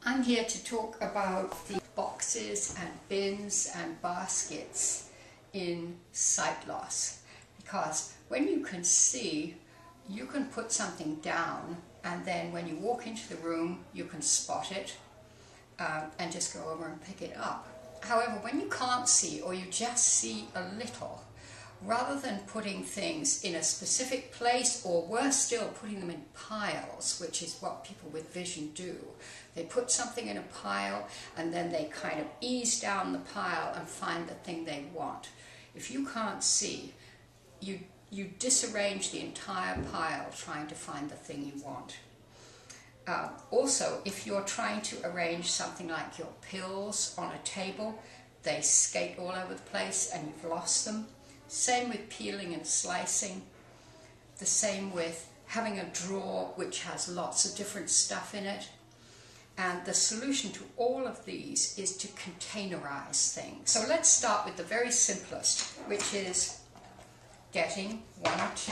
I'm here to talk about the boxes and bins and baskets in sight loss, because when you can see, you can put something down, and then when you walk into the room you can spot it and just go over and pick it up. However, when you can't see, or you just see a little, rather than putting things in a specific place, or worse still, putting them in piles, which is what people with vision do. They put something in a pile and then they kind of ease down the pile and find the thing they want. If you can't see, you disarrange the entire pile trying to find the thing you want. Also, if you're trying to arrange something like your pills on a table, they skate all over the place and you've lost them. Same with peeling and slicing. The same with having a drawer which has lots of different stuff in it. And the solution to all of these is to containerize things. So let's start with the very simplest, which is getting 1 or 2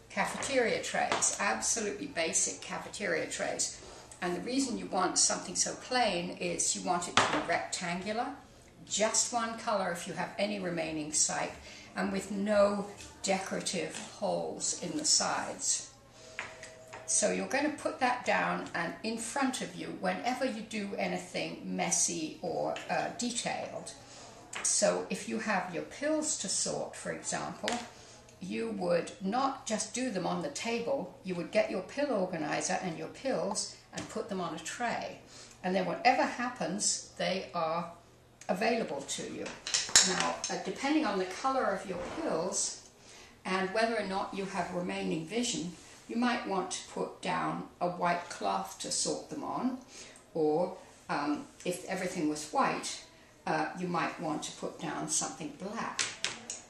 cafeteria trays, absolutely basic cafeteria trays. And the reason you want something so plain is you want it to be rectangular, just one color if you have any remaining sight, and with no decorative holes in the sides. So you're going to put that down, and in front of you whenever you do anything messy or detailed. So if you have your pills to sort, for example, you would not just do them on the table, you would get your pill organizer and your pills and put them on a tray. And then whatever happens, they are available to you. Now, depending on the color of your pills and whether or not you have remaining vision, you might want to put down a white cloth to sort them on, or if everything was white, you might want to put down something black.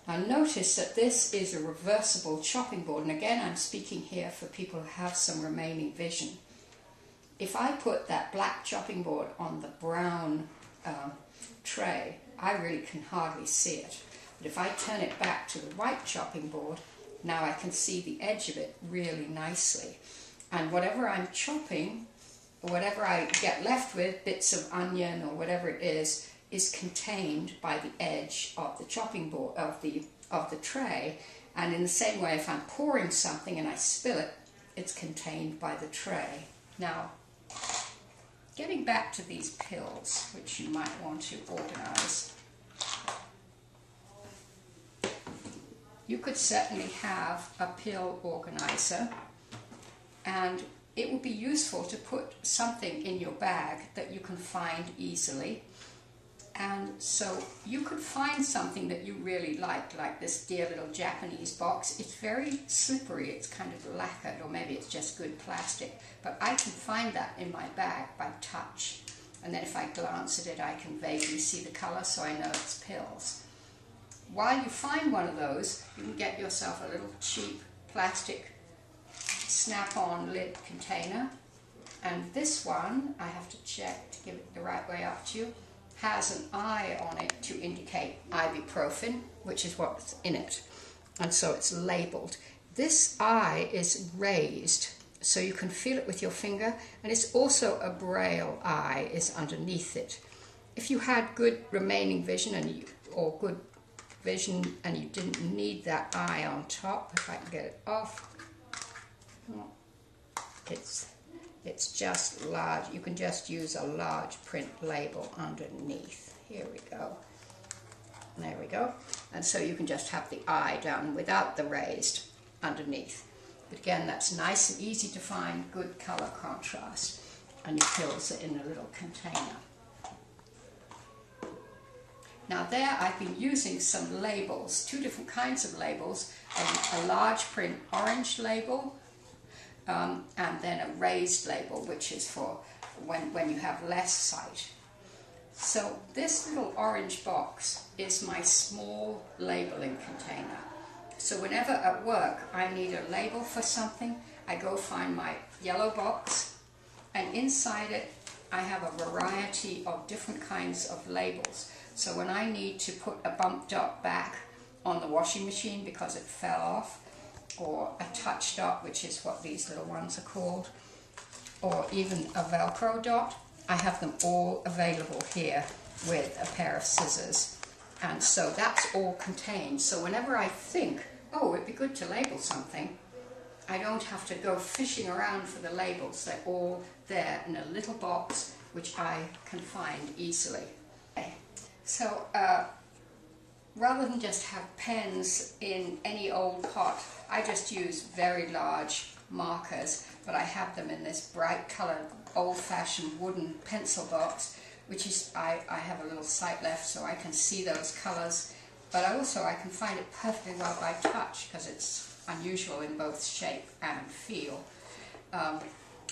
Now notice that this is a reversible chopping board, and again I'm speaking here for people who have some remaining vision. If I put that black chopping board on the brown tray, I really can hardly see it. But if I turn it back to the white chopping board, now I can see the edge of it really nicely. And whatever I'm chopping, or whatever I get left with, bits of onion or whatever it is contained by the edge of the chopping board, of the tray. And in the same way, if I'm pouring something and I spill it, it's contained by the tray. Now, getting back to these pills, which you might want to organize, you could certainly have a pill organizer, and it would be useful to put something in your bag that you can find easily. And so you could find something that you really like this dear little Japanese box. It's very slippery, it's kind of lacquered, or maybe it's just good plastic, but I can find that in my bag by touch. And then if I glance at it, I can vaguely see the color, so I know it's pills. While you find one of those, you can get yourself a little cheap plastic snap-on lid container. And this one, I have to check to give it the right way up to you, has an eye on it to indicate ibuprofen, which is what's in it. And so it's labeled. This eye is raised, so you can feel it with your finger, and it's also a braille eye is underneath it. If you had good remaining vision or good vision and you didn't need that eye on top, if I can get it off, it's just large. You can just use a large print label underneath. Here we go. There we go. And so you can just have the eye down without the raised underneath. But again, that's nice and easy to find, good color contrast. And your pills are in a little container. Now there I've been using some labels, 2 different kinds of labels, a large print orange label, and then a raised label, which is for when you have less sight. So this little orange box is my small labeling container. So whenever at work I need a label for something, I go find my yellow box, and inside it I have a variety of different kinds of labels. So when I need to put a bump dot back on the washing machine because it fell off, or a touch dot, which is what these little ones are called, or even a Velcro dot, I have them all available here with a pair of scissors. And so that's all contained. So whenever I think, oh, it'd be good to label something, I don't have to go fishing around for the labels. They're all there in a little box, which I can find easily. Okay. So rather than just have pens in any old pot, I just use very large markers, but I have them in this bright colored old-fashioned wooden pencil box, which is, I have a little sight left so I can see those colors, but I can find it perfectly well by touch because it's unusual in both shape and feel.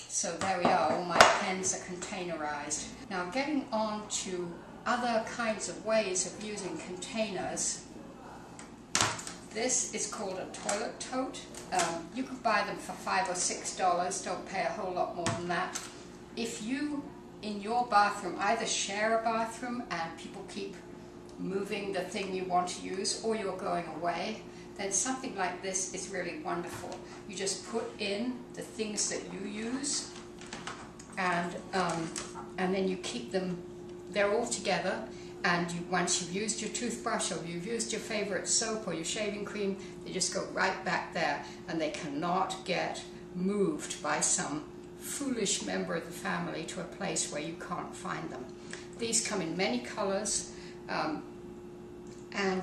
So there we are, all my pens are containerized. Now getting on to other kinds of ways of using containers. This is called a toilet tote. You could buy them for $5 or $6, don't pay a whole lot more than that. If you, in your bathroom, either share a bathroom and people keep moving the thing you want to use, or you're going away, then something like this is really wonderful. You just put in the things that you use, and then you keep them, they're all together, and once you've used your toothbrush or you've used your favorite soap or your shaving cream, they just go right back there, and they cannot get moved by some foolish member of the family to a place where you can't find them. These come in many colors, and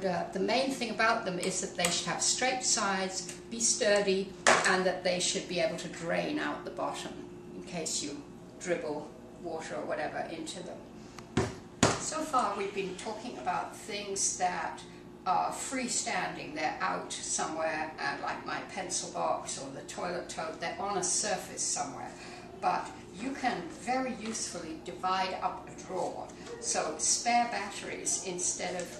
the main thing about them is that they should have straight sides, be sturdy, and that they should be able to drain out the bottom in case you dribble water or whatever into them. So far we've been talking about things that are freestanding, they're out somewhere, like my pencil box or the toilet tote, they're on a surface somewhere. But you can very usefully divide up a drawer. So spare batteries, instead of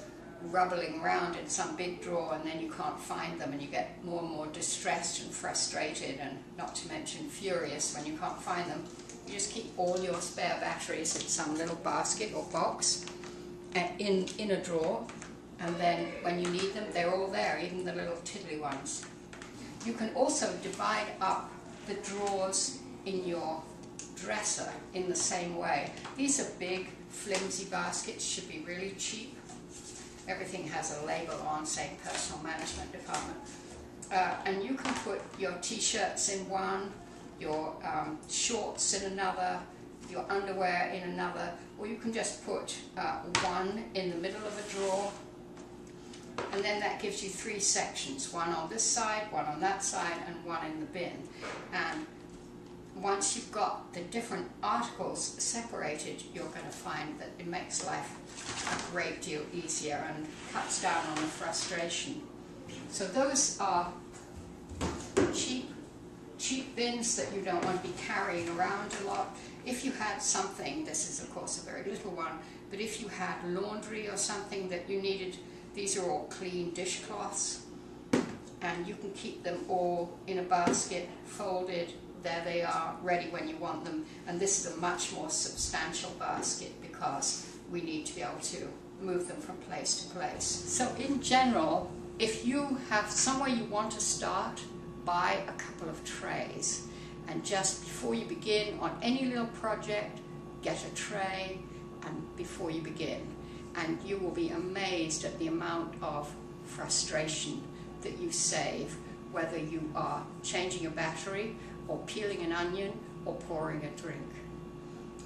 rubbling around in some big drawer and then you can't find them and you get more and more distressed and frustrated and not to mention furious when you can't find them, you just keep all your spare batteries in some little basket or box in a drawer, and then when you need them they're all there, even the little tiddly ones. You can also divide up the drawers in your dresser in the same way. These are big flimsy baskets, should be really cheap. Everything has a label on saying personal management department. And you can put your t-shirts in one, your shorts in another, your underwear in another, or you can just put one in the middle of a drawer, and then that gives you 3 sections, one on this side, one on that side, and one in the bin. And once you've got the different articles separated, you're going to find that it makes life a great deal easier and cuts down on the frustration. So those are cheap bins that you don't want to be carrying around a lot. If you had something, this is of course a very little one, but if you had laundry or something that you needed, these are all clean dishcloths, and you can keep them all in a basket, folded. There they are, ready when you want them. And this is a much more substantial basket because we need to be able to move them from place to place. So in general, if you have somewhere you want to start, buy a couple of trays. And just before you begin on any little project, get a tray and before you begin. And you will be amazed at the amount of frustration that you save, whether you are changing a battery or peeling an onion or pouring a drink.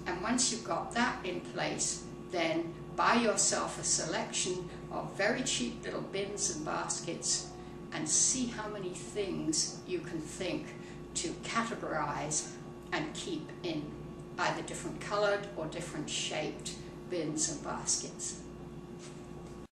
And once you've got that in place, then buy yourself a selection of very cheap little bins and baskets and see how many things you can think to categorize and keep in either different colored or different shaped bins and baskets.